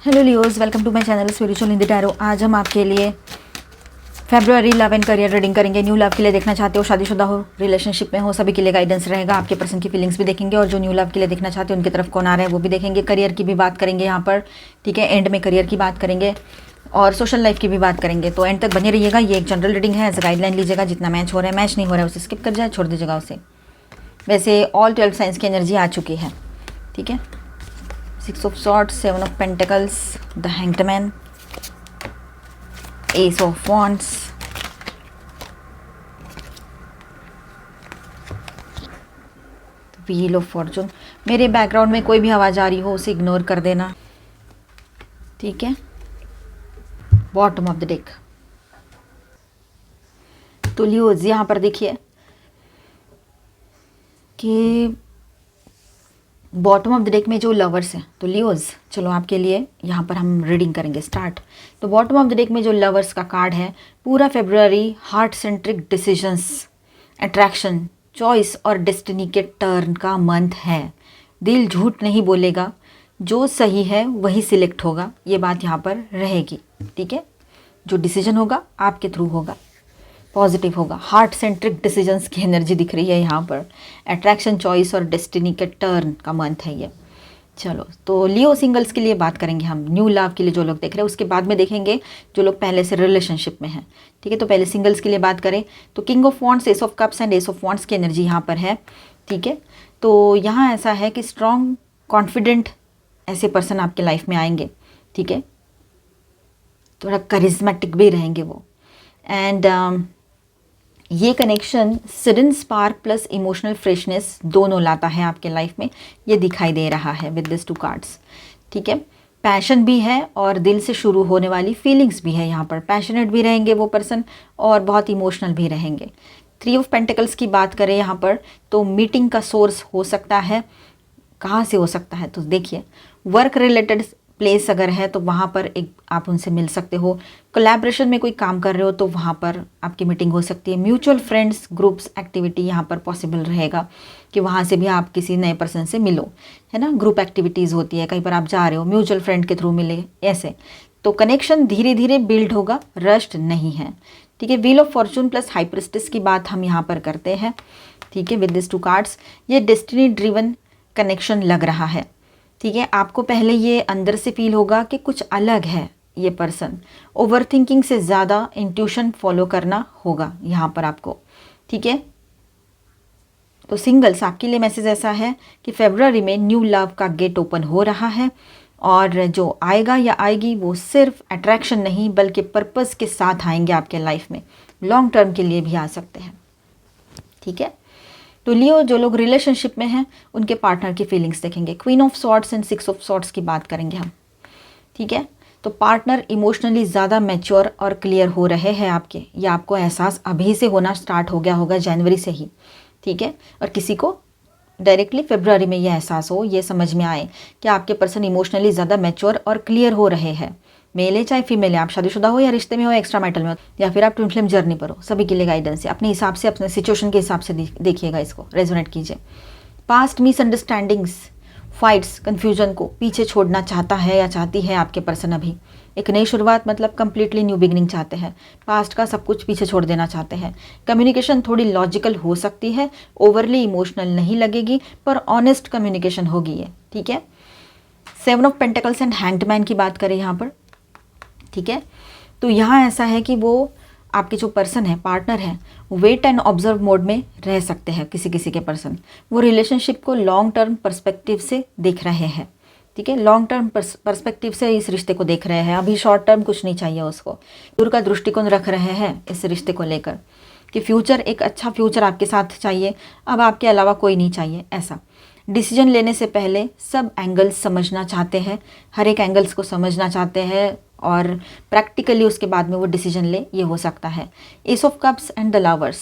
Hello Leos, welcome to my channel spiritual in the tarot. आज हम आपके लिए February love and career reading करेंगे। न्यू लव के लिए देखना चाहते हो, शादीशुदा हो, रिलेशनशिप में हो, सभी के लिए गाइडेंस रहेगा। आपके पर्सन की फीलिंग्स भी देखेंगे और जो न्यू लव के लिए देखना चाहते हो उनकी तरफ कौन आ रहा है वो भी देखेंगे। करियर की भी बात करेंगे यहाँ पर, ठीक है। एंड में करियर की बात करेंगे और सोशल लाइफ की भी बात करेंगे, तो एंड तक बने रहिएगा। ये एक जनरल रीडिंग है, एज गाइडलाइन लीजिएगा। जितना मैच हो रहा है, मैच नहीं हो रहा है उसे स्किप कर जाए, छोड़ दीजिएगा उसे। वैसे ऑल 12 साइंस की एनर्जी आ चुकी है, ठीक है। 6 of Swords, 7 of Pentacles, the Hanged Man, Ace of Wands, Wheel of Fortune। मेरे बैकग्राउंड में कोई भी आवाज़ आ रही हो उसे इग्नोर कर देना, ठीक है। Bottom of the deck. तो लियोज यहाँ पर देखिए कि बॉटम ऑफ द डेक में जो लवर्स हैं, तो लियोज चलो आपके लिए यहाँ पर हम रीडिंग करेंगे स्टार्ट। तो बॉटम ऑफ द डेक में जो लवर्स का कार्ड है, पूरा February heart centric decisions, attraction, choice और डेस्टिनी के टर्न का मंथ है। दिल झूठ नहीं बोलेगा, जो सही है वही सिलेक्ट होगा, ये बात यहाँ पर रहेगी, ठीक है। जो डिसीजन होगा आपके थ्रू होगा, पॉजिटिव होगा। हार्ट सेंट्रिक डिसीजंस की एनर्जी दिख रही है यहाँ पर। अट्रैक्शन, चॉइस और डेस्टिनी के टर्न का मंथ है ये। चलो, तो लियो सिंगल्स के लिए बात करेंगे हम। न्यू लव के लिए जो लोग देख रहे हैं, उसके बाद में देखेंगे जो लोग पहले से रिलेशनशिप में हैं, ठीक है। तो पहले सिंगल्स के लिए बात करें तो king of wands, S of cups and S of wands की एनर्जी यहाँ पर है, ठीक है। तो यहाँ ऐसा है कि स्ट्रॉन्ग, कॉन्फिडेंट ऐसे पर्सन आपके लाइफ में आएंगे, ठीक है। थोड़ा करिज्मेटिक भी रहेंगे वो। एंड ये connection sudden spark plus emotional freshness दोनों लाता है आपके लाइफ में, ये दिखाई दे रहा है विद दिस 2 कार्ड्स, ठीक है। पैशन भी है और दिल से शुरू होने वाली फीलिंग्स भी है यहाँ पर। पैशनेट भी रहेंगे वो पर्सन और बहुत इमोशनल भी रहेंगे। 3 ऑफ पेंटिकल्स की बात करें यहाँ पर, तो मीटिंग का सोर्स हो सकता है। कहाँ से हो सकता है तो देखिए, वर्क रिलेटेड प्लेस अगर है तो वहाँ पर एक आप उनसे मिल सकते हो। कोलैबोरेशन में कोई काम कर रहे हो तो वहाँ पर आपकी मीटिंग हो सकती है। म्यूचुअल फ्रेंड्स ग्रुप्स एक्टिविटी यहाँ पर पॉसिबल रहेगा कि वहाँ से भी आप किसी नए पर्सन से मिलो, है ना। ग्रुप एक्टिविटीज़ होती है, कहीं पर आप जा रहे हो, म्यूचुअल फ्रेंड के थ्रू मिले, ऐसे। तो कनेक्शन धीरे धीरे बिल्ड होगा, रश्ड नहीं है, ठीक है। Wheel of Fortune plus high priestess की बात हम यहाँ पर करते हैं, ठीक है, विद दिस 2 कार्ड्स। ये डेस्टिनी ड्रिवन कनेक्शन लग रहा है, ठीक है। आपको पहले ये अंदर से फील होगा कि कुछ अलग है ये पर्सन। ओवर थिंकिंग से ज़्यादा इंट्यूशन फॉलो करना होगा यहाँ पर आपको, ठीक है। तो सिंगल्स आपके लिए मैसेज ऐसा है कि फेब्रुअरी में न्यू लव का गेट ओपन हो रहा है और जो आएगा या आएगी वो सिर्फ अट्रैक्शन नहीं बल्कि पर्पस के साथ आएंगे आपके लाइफ में। लॉन्ग टर्म के लिए भी आ सकते हैं, ठीक है। तो लियो जो लोग रिलेशनशिप में हैं उनके पार्टनर की फीलिंग्स देखेंगे। Queen of swords and 6 of swords की बात करेंगे हम, ठीक है। तो पार्टनर इमोशनली ज़्यादा मैच्योर और क्लियर हो रहे हैं आपके, या आपको एहसास अभी से होना स्टार्ट हो गया होगा जनवरी से ही, ठीक है। और किसी को डायरेक्टली फेब्रुअरी में ये एहसास हो, ये समझ में आए कि आपके पर्सन इमोशनली ज़्यादा मैच्योर और क्लियर हो रहे हैं। मेल है चाहे फीमेल है, आप शादीशुदा हो या रिश्ते में हो, एक्स्ट्रा मैरिटल में हो, या फिर आप ट्विन फ्लेम जर्नी पर हो, सभी के लिए गाइडेंस है। अपने हिसाब से, अपने सिचुएशन के हिसाब से देखिएगा, इसको रेजोनेट कीजिए। पास्ट मिसअंडरस्टैंडिंग्स, फाइट्स, कन्फ्यूजन को पीछे छोड़ना चाहता है या चाहती है आपके पर्सन अभी। एक नई शुरुआत मतलब कंप्लीटली न्यू बिगनिंग चाहते हैं। पास्ट का सब कुछ पीछे छोड़ देना चाहते हैं। कम्युनिकेशन थोड़ी लॉजिकल हो सकती है, ओवरली इमोशनल नहीं लगेगी, पर ऑनेस्ट कम्युनिकेशन होगी ये, ठीक है। 7 of pentacles and hanged man की बात करें यहाँ पर, ठीक है। तो यहाँ ऐसा है कि वो आपके जो पर्सन है, पार्टनर है, वेट एंड ऑब्जर्व मोड में रह सकते हैं। किसी किसी के पर्सन वो रिलेशनशिप को लॉन्ग टर्म पर्सपेक्टिव से देख रहे हैं, ठीक है। लॉन्ग टर्म पर्सपेक्टिव से इस रिश्ते को देख रहे हैं, अभी शॉर्ट टर्म कुछ नहीं चाहिए उसको। दूर का दृष्टिकोण रख रहे हैं इस रिश्ते को लेकर कि फ्यूचर, एक अच्छा फ्यूचर आपके साथ चाहिए, अब आपके अलावा कोई नहीं चाहिए, ऐसा। डिसीजन लेने से पहले सब एंगल्स समझना चाहते हैं, हर एक एंगल्स को समझना चाहते हैं और प्रैक्टिकली उसके बाद में वो डिसीजन ले, ये हो सकता है। S of cups and the lovers,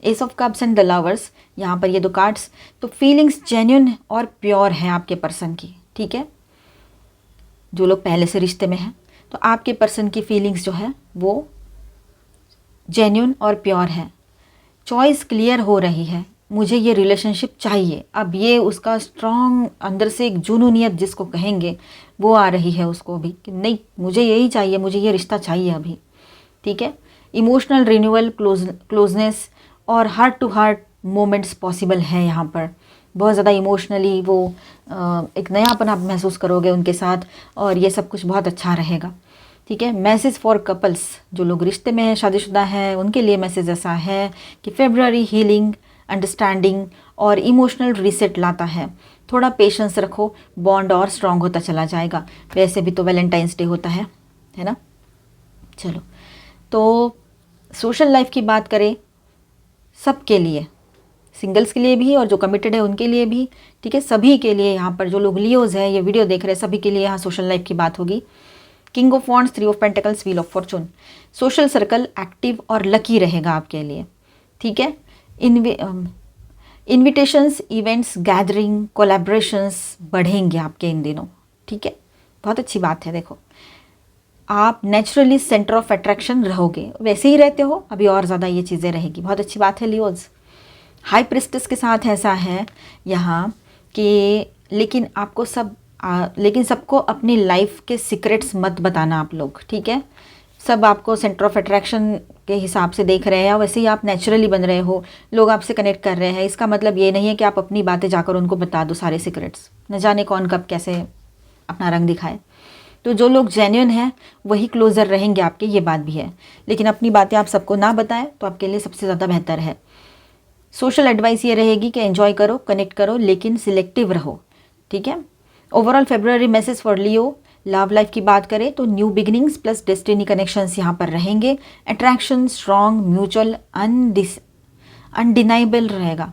S of cups and the lovers, यहाँ पर ये 2 कार्ड्स। तो फीलिंग्स जेन्युइन और प्योर है आपके पर्सन की, ठीक है। जो लोग पहले से रिश्ते में हैं तो आपके पर्सन की फीलिंग्स जो है वो जेन्युइन और प्योर है। चॉइस क्लियर हो रही है, मुझे ये रिलेशनशिप चाहिए। अब ये उसका स्ट्रॉन्ग अंदर से एक जुनूनियत जिसको कहेंगे वो आ रही है उसको अभी कि नहीं, मुझे यही चाहिए, मुझे ये रिश्ता चाहिए अभी। ठीक है, इमोशनल रिन्यूअल, क्लोजनेस और heart to heart moments possible है यहाँ पर। बहुत ज़्यादा इमोशनली वो एक नयापन आप महसूस करोगे उनके साथ, और ये सब कुछ बहुत अच्छा रहेगा। ठीक है, मैसेज फॉर कपल्स, जो लोग रिश्ते में हैं, शादीशुदा हैं, उनके लिए मैसेज ऐसा है कि फेब्रुअरी हीलिंग, अंडरस्टैंडिंग और इमोशनल रीसेट लाता है। थोड़ा पेशेंस रखो, बॉन्ड और स्ट्रांग होता चला जाएगा। वैसे भी तो वैलेंटाइंस डे होता है ना। चलो, तो सोशल लाइफ की बात करें सबके लिए, सिंगल्स के लिए भी और जो कमिटेड है उनके लिए भी। ठीक है, सभी के लिए यहाँ पर जो लोग लियोज है ये वीडियो देख रहे हैं, सभी के लिए यहाँ सोशल लाइफ की बात होगी। King of wands, 3 of pentacles, wheel of Fortune. Social circle active और लकी रहेगा आपके लिए। ठीक है, इन्विटेशंस, इवेंट्स, गैदरिंग, कोलैबोरेशंस बढ़ेंगे आपके इन दिनों। ठीक है, बहुत अच्छी बात है। देखो, आप नेचुरली सेंटर ऑफ अट्रैक्शन रहोगे, वैसे ही रहते हो, अभी और ज़्यादा ये चीज़ें रहेगी। बहुत अच्छी बात है लियोज। हाई प्रिस्टेस के साथ ऐसा है यहाँ कि लेकिन आपको लेकिन सबको अपनी लाइफ के सीक्रेट्स मत बताना आप लोग। ठीक है, सब आपको सेंटर ऑफ अट्रैक्शन के हिसाब से देख रहे हैं, वैसे ही आप नेचुरली बन रहे हो, लोग आपसे कनेक्ट कर रहे हैं। इसका मतलब ये नहीं है कि आप अपनी बातें जाकर उनको बता दो सारे सीक्रेट्स, न जाने कौन कब कैसे अपना रंग दिखाए। तो जो लोग जेन्युइन हैं वही क्लोज़र रहेंगे आपके, ये बात भी है। लेकिन अपनी बातें आप सबको ना बताएं तो आपके लिए सबसे ज़्यादा बेहतर है। सोशल एडवाइस ये रहेगी कि एंजॉय करो, कनेक्ट करो, लेकिन सिलेक्टिव रहो। ठीक है, overall February message for Leo. Love life की बात करें तो new beginnings plus destiny connections यहाँ पर रहेंगे। अट्रैक्शन स्ट्रॉन्ग, म्यूचुअल, अनडिनाइबल रहेगा।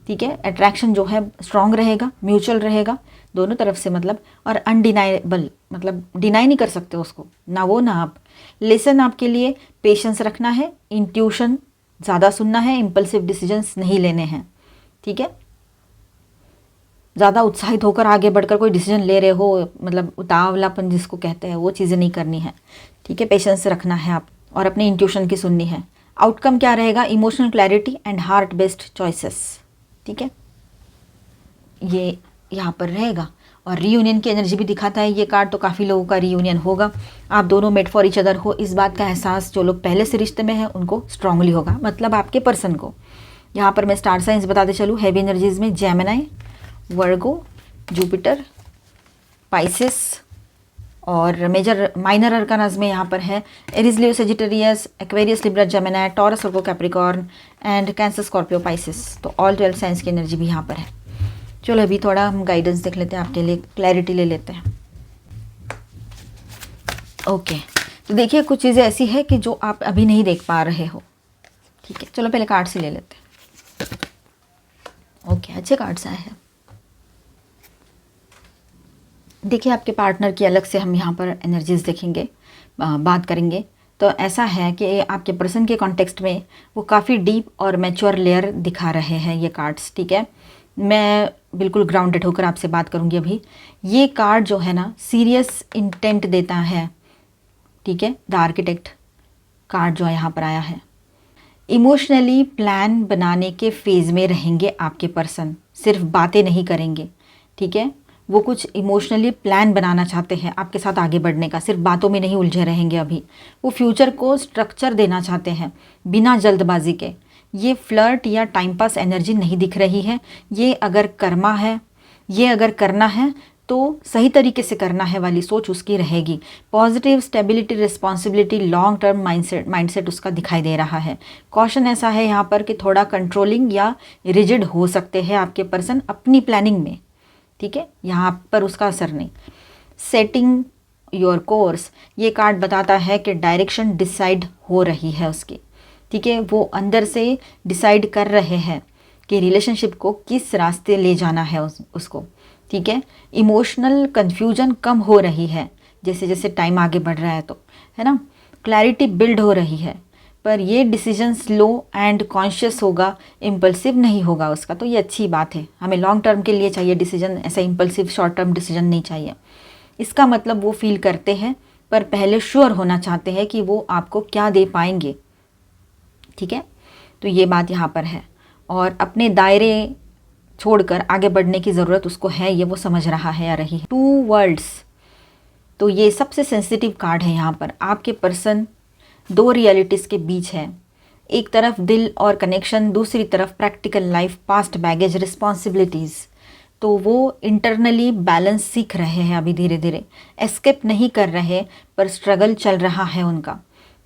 ठीक है, अट्रैक्शन जो है स्ट्रॉन्ग रहेगा, म्यूचुअल रहेगा दोनों तरफ से, मतलब, और अनडिनाइबल मतलब डिनाई नहीं कर सकते उसको, ना वो ना आप। लेसन आपके लिए पेशेंस रखना है, इंट्यूशन ज़्यादा सुनना है, इम्पल्सिव डिसीजंस नहीं लेने हैं। ठीक है, ज़्यादा उत्साहित होकर आगे बढ़कर कोई डिसीजन ले रहे हो, मतलब उतावलापन जिसको कहते हैं, वो चीज़ें नहीं करनी है। ठीक है, पेशेंस रखना है आप और अपने इंट्यूशन की सुननी है। आउटकम क्या रहेगा? Emotional clarity and heart based choices. ठीक है, ये यहाँ पर रहेगा। और रीयूनियन की एनर्जी भी दिखाता है ये कार्ड, तो काफ़ी लोगों का रीयूनियन होगा। आप दोनों मेड फॉर ईच अदर हो, इस बात का एहसास जो लोग पहले से रिश्ते में हैं उनको स्ट्रांगली होगा, मतलब आपके पर्सन को। यहाँ पर मैं स्टार साइंस बताते चलूँ, हैवी एनर्जीज में जेमिनी, वर्गो, जुपिटर, पाइसेस, और माइनर अरकानाज में यहाँ पर है Aries, Leo, Sagittarius, Aquarius, Libra, Gemini, taurus, Virgo, Capricorn and cancer, Scorpio, Pisces. तो ऑल 12 साइंस की एनर्जी भी यहाँ पर है। चलो अभी थोड़ा हम गाइडेंस देख लेते हैं, आपके लिए क्लैरिटी ले लेते हैं। ओके, तो देखिए कुछ चीज़ें ऐसी है कि जो आप अभी नहीं देख पा रहे हो। ठीक है, चलो पहले कार्ड से ले लेते हैं। ओके, अच्छे कार्ड्स आए हैं। देखिए आपके पार्टनर की अलग से हम यहाँ पर एनर्जीज देखेंगे, बात करेंगे। तो ऐसा है कि आपके पर्सन के कॉन्टेक्स्ट में वो काफ़ी डीप और मैच्योर लेयर दिखा रहे हैं ये कार्ड्स। ठीक है, मैं बिल्कुल ग्राउंडेड होकर आपसे बात करूंगी अभी। ये कार्ड जो है ना सीरियस इंटेंट देता है। ठीक है, द आर्किटेक्ट कार्ड जो यहाँ पर आया है, इमोशनली प्लान बनाने के फेज़ में रहेंगे आपके पर्सन, सिर्फ बातें नहीं करेंगे। ठीक है, वो कुछ इमोशनली प्लान बनाना चाहते हैं आपके साथ आगे बढ़ने का, सिर्फ बातों में नहीं उलझे रहेंगे अभी। वो फ्यूचर को स्ट्रक्चर देना चाहते हैं बिना जल्दबाजी के। ये फ्लर्ट या टाइम पास एनर्जी नहीं दिख रही है। ये अगर करना है तो सही तरीके से करना है वाली सोच उसकी रहेगी। Positive, stability, responsibility, long term mindset उसका दिखाई दे रहा है। कॉशन ऐसा है यहाँ पर कि थोड़ा कंट्रोलिंग या रिजिड हो सकते हैं आपके पर्सन अपनी प्लानिंग में। ठीक है, यहाँ पर उसका असर नहीं। सेटिंग योर कोर्स, ये कार्ड बताता है कि डायरेक्शन डिसाइड हो रही है उसकी। ठीक है, वो अंदर से डिसाइड कर रहे हैं कि रिलेशनशिप को किस रास्ते ले जाना है उसको। ठीक है, इमोशनल कन्फ्यूजन कम हो रही है जैसे जैसे टाइम आगे बढ़ रहा है, तो है ना। क्लैरिटी बिल्ड हो रही है, पर ये डिसीजन स्लो एंड कॉन्शियस होगा, इम्पल्सिव नहीं होगा उसका। तो ये अच्छी बात है, हमें लॉन्ग टर्म के लिए चाहिए डिसीजन, ऐसा इम्पल्सिव शॉर्ट टर्म डिसीजन नहीं चाहिए। इसका मतलब वो फील करते हैं पर पहले श्योर होना चाहते हैं कि वो आपको क्या दे पाएंगे। ठीक है, तो ये बात यहाँ पर है। और अपने दायरे छोड़कर आगे बढ़ने की ज़रूरत उसको है, ये वो समझ रहा है या रही है। 2 वर्ल्ड्स, तो ये सबसे सेंसिटिव कार्ड है यहाँ पर। आपके पर्सन 2 रियलिटीज़ के बीच है, एक तरफ दिल और कनेक्शन, दूसरी तरफ practical life, past baggage, responsibilities. तो वो इंटरनली बैलेंस सीख रहे हैं अभी धीरे धीरे, एस्केप नहीं कर रहे पर स्ट्रगल चल रहा है उनका।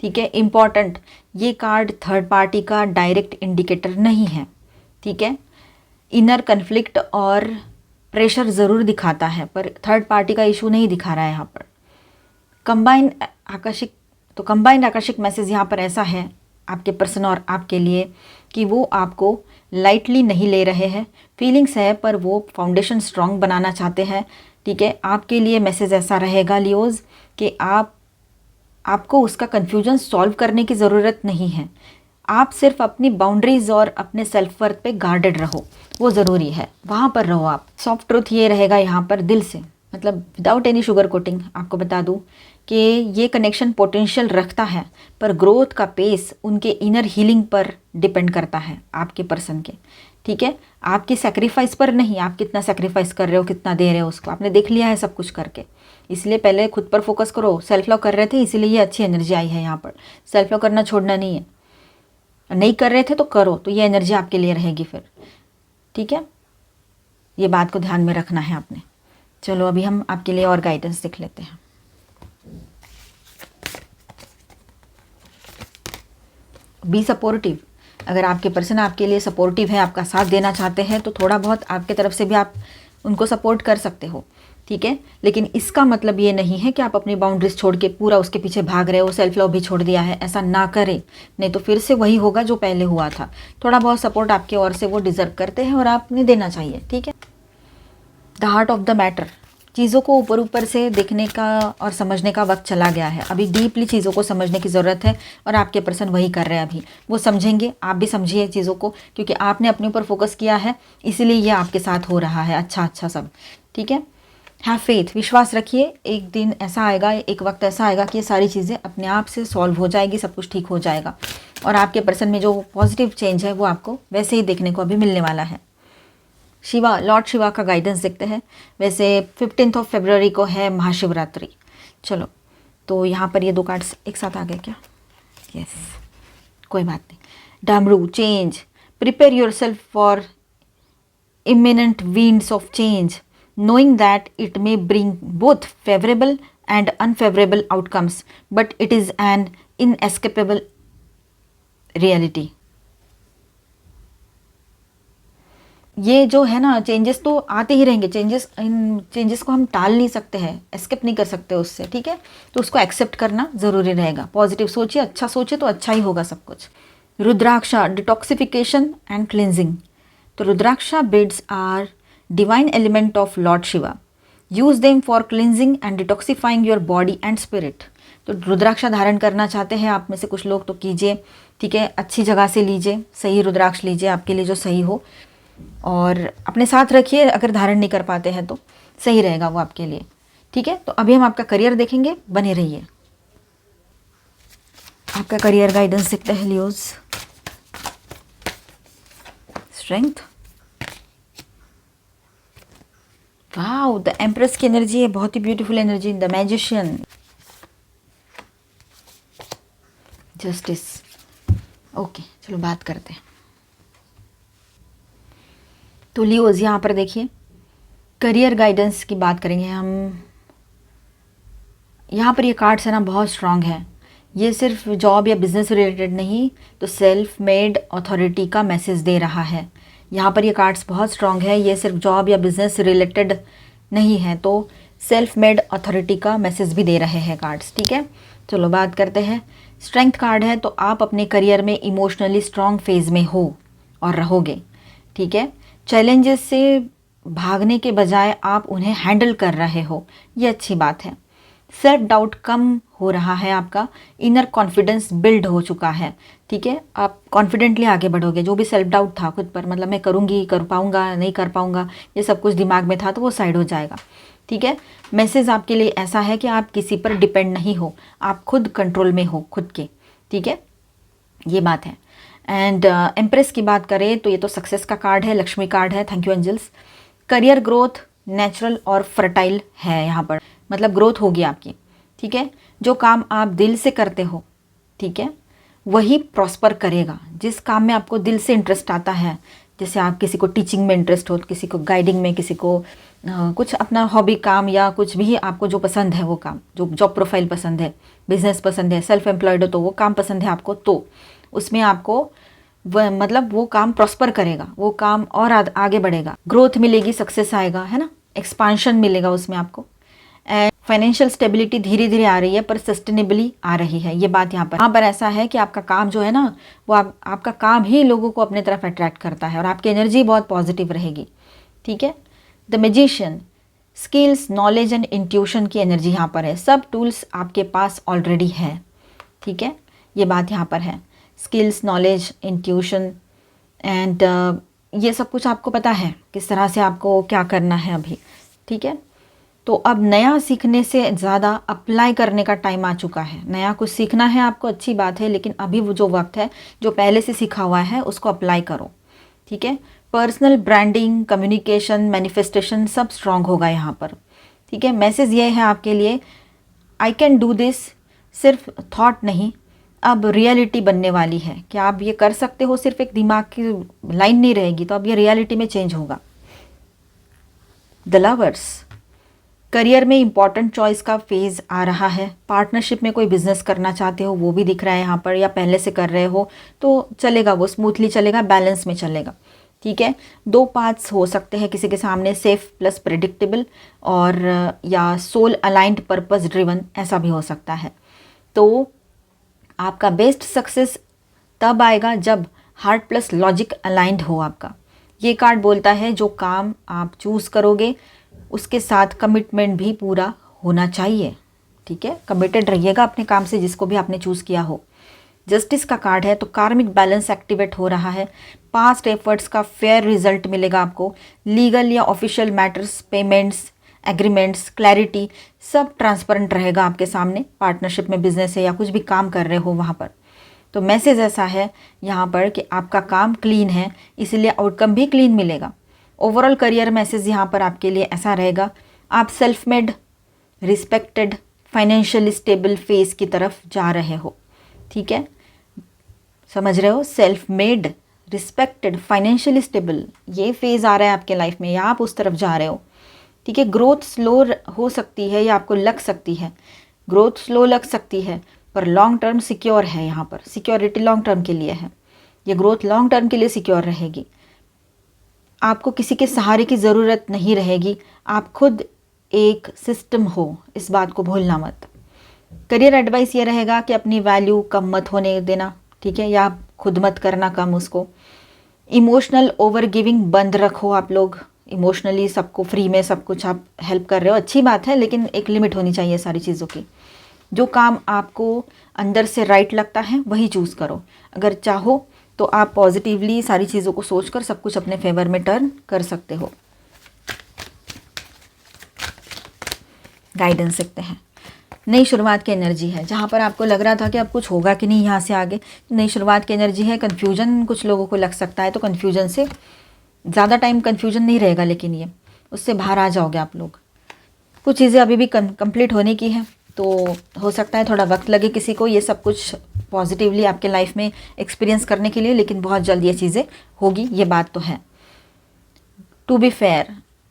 ठीक है, इम्पॉर्टेंट, ये कार्ड थर्ड पार्टी का डायरेक्ट इंडिकेटर नहीं है। ठीक है, इनर कन्फ्लिक्ट और प्रेशर ज़रूर दिखाता है पर थर्ड पार्टी का इशू नहीं दिखा रहा है यहाँ पर। कंबाइंड आकर्षक मैसेज यहाँ पर ऐसा है आपके पर्सन और आपके लिए कि वो आपको लाइटली नहीं ले रहे हैं। फीलिंग्स है पर वो फाउंडेशन स्ट्रॉन्ग बनाना चाहते हैं। ठीक है, आपके लिए मैसेज ऐसा रहेगा लियोज़ कि आपको उसका कन्फ्यूजन सॉल्व करने की ज़रूरत नहीं है। आप सिर्फ अपनी बाउंड्रीज और अपने सेल्फ वर्थ पे गार्डेड रहो, वो ज़रूरी है, वहाँ पर रहो आप। सॉफ्ट ट्रूथ ये रहेगा यहाँ पर दिल से, मतलब विदाउट एनी शुगर कोटिंग। आपको बता दूँ कि ये कनेक्शन पोटेंशियल रखता है पर ग्रोथ का पेस उनके इनर हीलिंग पर डिपेंड करता है आपके पर्सन के। ठीक है, आपकी सेक्रीफाइस पर नहीं, आप कितना सेक्रीफाइस कर रहे हो, कितना दे रहे हो उसको, आपने देख लिया है सब कुछ करके। इसलिए पहले खुद पर फोकस करो। सेल्फ लव कर रहे थे इसीलिए ये अच्छी एनर्जी आई है यहाँ पर। सेल्फ लव करना छोड़ना नहीं है, नहीं कर रहे थे तो करो, तो ये एनर्जी आपके लिए रहेगी फिर। ठीक है, ये बात को ध्यान में रखना है आपने। चलो अभी हम आपके लिए और गाइडेंस देख लेते हैं। बी सपोर्टिव, अगर आपके पर्सन आपके लिए सपोर्टिव है, आपका साथ देना चाहते हैं तो थोड़ा बहुत आपके तरफ से भी आप उनको सपोर्ट कर सकते हो। ठीक है, लेकिन इसका मतलब ये नहीं है कि आप अपनी बाउंड्रीज छोड़ के पूरा उसके पीछे भाग रहे हो, सेल्फ लव भी छोड़ दिया है। ऐसा ना करें, नहीं तो फिर से वही होगा जो पहले हुआ था। थोड़ा बहुत सपोर्ट आपकी ओर से वो डिजर्व करते हैं और आपने देना चाहिए। ठीक है, the heart of the matter, चीज़ों को ऊपर ऊपर से देखने का और समझने का वक्त चला गया है। अभी डीपली चीज़ों को समझने की ज़रूरत है और आपके पर्सन वही कर रहे हैं अभी। वो समझेंगे, आप भी समझिए चीज़ों को, क्योंकि आपने अपने ऊपर फोकस किया है इसीलिए ये आपके साथ हो रहा है अच्छा सब। ठीक है, हैव फेथ, विश्वास रखिए, एक दिन ऐसा आएगा, एक वक्त ऐसा आएगा कि ये सारी चीज़ें अपने आप से सॉल्व हो जाएगी, सब कुछ ठीक हो जाएगा और आपके पर्सन में जो पॉजिटिव चेंज है वो आपको वैसे ही देखने को अभी मिलने वाला है। शिवा, लॉर्ड शिवा का गाइडेंस देखते हैं। वैसे 15 फरवरी को है महाशिवरात्रि। चलो, तो यहाँ पर ये 2 कार्ड्स एक साथ आ गए क्या? यस, कोई बात नहीं। डामरू, change, prepare yourself for imminent winds of change, knowing that it may bring both favorable and unfavorable outcomes, but it is an inescapable reality. ये जो है ना, चेंजेस तो आते ही रहेंगे। इन चेंजेस को हम टाल नहीं सकते हैं, एस्केप नहीं कर सकते उससे। ठीक है, तो उसको एक्सेप्ट करना ज़रूरी रहेगा। पॉजिटिव सोचिए, अच्छा सोचिए तो अच्छा ही होगा सब कुछ। Rudraksha, detoxification and cleansing. तो rudraksha beads are divine element of Lord Shiva. Use them for cleansing and detoxifying your body and spirit. तो रुद्राक्षा धारण करना चाहते हैं आप में से कुछ लोग तो कीजिए। ठीक है, अच्छी जगह से लीजिए, सही रुद्राक्ष लीजिए आपके लिए जो सही हो, और अपने साथ रखिए। अगर धारण नहीं कर पाते हैं तो सही रहेगा वो आपके लिए। ठीक है, तो अभी हम आपका करियर देखेंगे, बने रहिए। आपका करियर गाइडेंस देखते हैं Leos. Strength, wow, the empress की एनर्जी है, बहुत ही beautiful energy. The magician, justice. Okay, चलो बात करते हैं। तो लियोज यहाँ पर देखिए, करियर गाइडेंस की बात करेंगे हम। यहाँ पर ये कार्ड्स है ना, बहुत स्ट्रांग है। ये सिर्फ जॉब या बिजनेस रिलेटेड नहीं, तो सेल्फ मेड अथॉरिटी का मैसेज दे रहा है। यहाँ पर ये कार्ड्स बहुत स्ट्रांग है। ये सिर्फ जॉब या बिजनेस रिलेटेड नहीं है, तो सेल्फ मेड अथॉरिटी का मैसेज भी दे रहे हैं कार्ड्स। ठीक है, चलो बात करते हैं। स्ट्रेंथ कार्ड है, तो आप अपने करियर में इमोशनली स्ट्रांग फेज में हो और रहोगे। ठीक है, चैलेंजेस से भागने के बजाय आप उन्हें हैंडल कर रहे हो, ये अच्छी बात है। सेल्फ डाउट कम हो रहा है, आपका इनर कॉन्फिडेंस बिल्ड हो चुका है। ठीक है, आप कॉन्फिडेंटली आगे बढ़ोगे। जो भी सेल्फ डाउट था खुद पर, मतलब मैं करूँगी, कर पाऊँगा, नहीं कर पाऊँगा, ये सब कुछ दिमाग में था तो वो साइड हो जाएगा। ठीक है, मैसेज आपके लिए ऐसा है कि आप किसी पर डिपेंड नहीं हो, आप खुद कंट्रोल में हो खुद के। ठीक है, ये बात है। एंड एम्प्रेस की बात करें तो ये तो सक्सेस का कार्ड है, लक्ष्मी कार्ड है, thank you angels. Career growth natural और फर्टाइल है यहाँ पर, मतलब ग्रोथ होगी आपकी, ठीक है। जो काम आप दिल से करते हो, ठीक है, वही प्रॉस्पर करेगा। जिस काम में आपको दिल से इंटरेस्ट आता है, जैसे आप किसी को टीचिंग में इंटरेस्ट हो, किसी को गाइडिंग में, किसी को कुछ अपना हॉबी काम या कुछ भी आपको जो पसंद है वो काम, जो जॉब प्रोफाइल पसंद है, बिजनेस पसंद है, सेल्फ एम्प्लॉयड हो तो वो काम पसंद है आपको, तो उसमें आपको मतलब वो काम प्रॉस्पर करेगा, वो काम और आगे बढ़ेगा, ग्रोथ मिलेगी, सक्सेस आएगा, है ना, एक्सपांशन मिलेगा उसमें आपको। एंड फाइनेंशियल स्टेबिलिटी धीरे धीरे आ रही है पर सस्टेनेबली आ रही है, ये बात यहाँ पर ऐसा है कि आपका काम जो है ना वो आपका काम ही लोगों को अपने तरफ अट्रैक्ट करता है और आपकी एनर्जी बहुत पॉजिटिव रहेगी, ठीक है। The magician, skills, knowledge and intuition की एनर्जी यहाँ पर है, सब टूल्स आपके पास ऑलरेडी है, ठीक है, ये बात यहाँ पर है। स्किल्स, नॉलेज, इंट्यूशन एंड ये सब कुछ आपको पता है किस तरह से आपको क्या करना है अभी, ठीक है। तो अब नया सीखने से ज़्यादा अप्लाई करने का टाइम आ चुका है। नया कुछ सीखना है आपको, अच्छी बात है, लेकिन अभी वो जो वक्त है जो पहले से सीखा हुआ है उसको अप्लाई करो, ठीक है। पर्सनल ब्रांडिंग, कम्युनिकेशन, मैनिफेस्टेशन सब स्ट्रांग होगा यहाँ पर, ठीक है। मैसेज ये है आपके लिए, आई कैन डू दिस सिर्फ थॉट नहीं, अब रियलिटी बनने वाली है कि आप ये कर सकते हो, सिर्फ एक दिमाग की लाइन नहीं रहेगी, तो अब ये रियलिटी में चेंज होगा। द लवर्स, करियर में इंपॉर्टेंट चॉइस का फेज़ आ रहा है। पार्टनरशिप में कोई बिजनेस करना चाहते हो वो भी दिख रहा है यहाँ पर, या पहले से कर रहे हो तो चलेगा, वो स्मूथली चलेगा, बैलेंस में चलेगा, ठीक है। दो पाथ्स हो सकते हैं किसी के सामने, सेफ प्लस प्रेडिक्टेबल, और या सोल अलाइंड पर्पस ड्रिवन, ऐसा भी हो सकता है। तो आपका बेस्ट सक्सेस तब आएगा जब हार्ट प्लस लॉजिक अलाइंड हो आपका। ये कार्ड बोलता है जो काम आप चूज़ करोगे उसके साथ कमिटमेंट भी पूरा होना चाहिए, ठीक है। कमिटेड रहिएगा अपने काम से जिसको भी आपने चूज़ किया हो। जस्टिस का कार्ड है तो कार्मिक बैलेंस एक्टिवेट हो रहा है, पास्ट एफर्ट्स का फेयर रिजल्ट मिलेगा आपको। लीगल या official matters, payments, agreements, clarity सब ट्रांसपेरेंट रहेगा आपके सामने। पार्टनरशिप में बिजनेस है या कुछ भी काम कर रहे हो वहाँ पर, तो मैसेज ऐसा है यहाँ पर कि आपका काम क्लीन है, इसलिए आउटकम भी क्लीन मिलेगा। ओवरऑल करियर मैसेज यहाँ पर आपके लिए ऐसा रहेगा, आप self made, respected, financially stable phase की तरफ जा रहे हो, ठीक है, समझ रहे हो, self made, respected, financially stable, ये फेज़ आ रहा है आपके लाइफ में या आप उस तरफ जा रहे हो, ठीक है। ग्रोथ स्लो हो सकती है या आपको लग सकती है, ग्रोथ स्लो लग सकती है पर लॉन्ग टर्म सिक्योर है, यहाँ पर सिक्योरिटी लॉन्ग टर्म के लिए है, ये ग्रोथ लॉन्ग टर्म के लिए सिक्योर रहेगी। आपको किसी के सहारे की ज़रूरत नहीं रहेगी, आप खुद एक सिस्टम हो, इस बात को भूलना मत। करियर एडवाइस ये रहेगा कि अपनी वैल्यू कम मत होने देना, ठीक है, या खुद मत करना कम उसको। इमोशनल ओवर गिविंग बंद रखो, आप लोग इमोशनली सबको फ्री में सब कुछ आप हेल्प कर रहे हो, अच्छी बात है, लेकिन एक लिमिट होनी चाहिए सारी चीज़ों की। जो काम आपको अंदर से राइट लगता है वही चूज़ करो। अगर चाहो तो आप पॉजिटिवली सारी चीज़ों को सोचकर सब कुछ अपने फेवर में टर्न कर सकते हो। गाइडेंस सकते हैं, नई शुरुआत की एनर्जी है, जहाँ पर आपको लग रहा था कि अब कुछ होगा कि नहीं यहाँ से आगे, नई शुरुआत की एनर्जी है। कन्फ्यूजन कुछ लोगों को लग सकता है, तो कन्फ्यूजन से ज़्यादा टाइम कन्फ्यूजन नहीं रहेगा, लेकिन ये उससे बाहर आ जाओगे आप लोग। कुछ चीज़ें अभी भी कंप्लीट होने की है, तो हो सकता है थोड़ा वक्त लगे किसी को ये सब कुछ पॉजिटिवली आपके लाइफ में एक्सपीरियंस करने के लिए, लेकिन बहुत जल्द ये चीज़ें होगी, ये बात तो है। टू बी फेयर,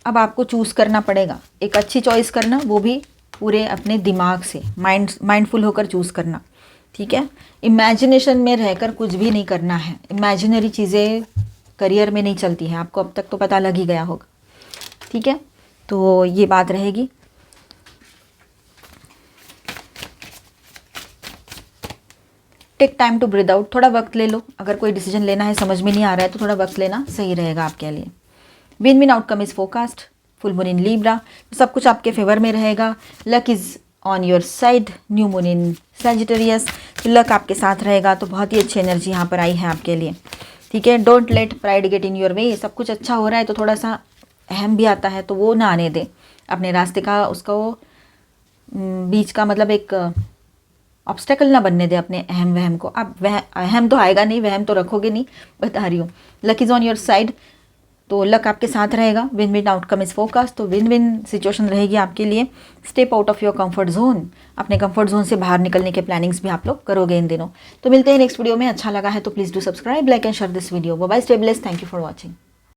अब आपको चूज़ करना पड़ेगा, एक अच्छी चॉइस करना, वो भी पूरे अपने दिमाग से, माइंडफुल होकर चूज़ करना, ठीक है। इमेजिनेशन में रहकर कुछ भी नहीं करना है, इमेजिनरी चीज़ें करियर में नहीं चलती हैं, आपको अब तक तो पता लग ही गया होगा, ठीक है। तो ये बात रहेगी। Take time to breathe out, थोड़ा वक्त ले लो, अगर कोई डिसीजन लेना है समझ में नहीं आ रहा है तो थोड़ा वक्त लेना सही रहेगा आपके लिए। Win win outcome is forecast, full moon in Libra, सब कुछ आपके फेवर में रहेगा। Luck is on your side, new moon in Sagittarius, तो लक आपके साथ रहेगा, तो बहुत ही अच्छी एनर्जी यहाँ पर आई है आपके लिए, ठीक है। Don't let pride get in your way, सब कुछ अच्छा हो रहा है तो थोड़ा सा अहम भी आता है तो वो ना आने दे अपने रास्ते का, उसका वो बीच का मतलब एक ऑब्स्टेकल ना बनने दे अपने अहम वहम को। अब वह अहम तो आएगा नहीं, वहम तो रखोगे नहीं, बता रही हूँ। Luck is on your side, तो लक आपके साथ रहेगा। Win win outcome is focus, तो विन विन सिचुएशन रहेगी आपके लिए। Step out of your comfort zone, अपने कंफर्ट जोन से बाहर निकलने के प्लानिंग्स भी आप लोग करोगे इन दिनों। तो मिलते हैं नेक्स्ट वीडियो में। अच्छा लगा है तो please do subscribe, like and share this video. Bye bye, stay blessed, thank you for watching.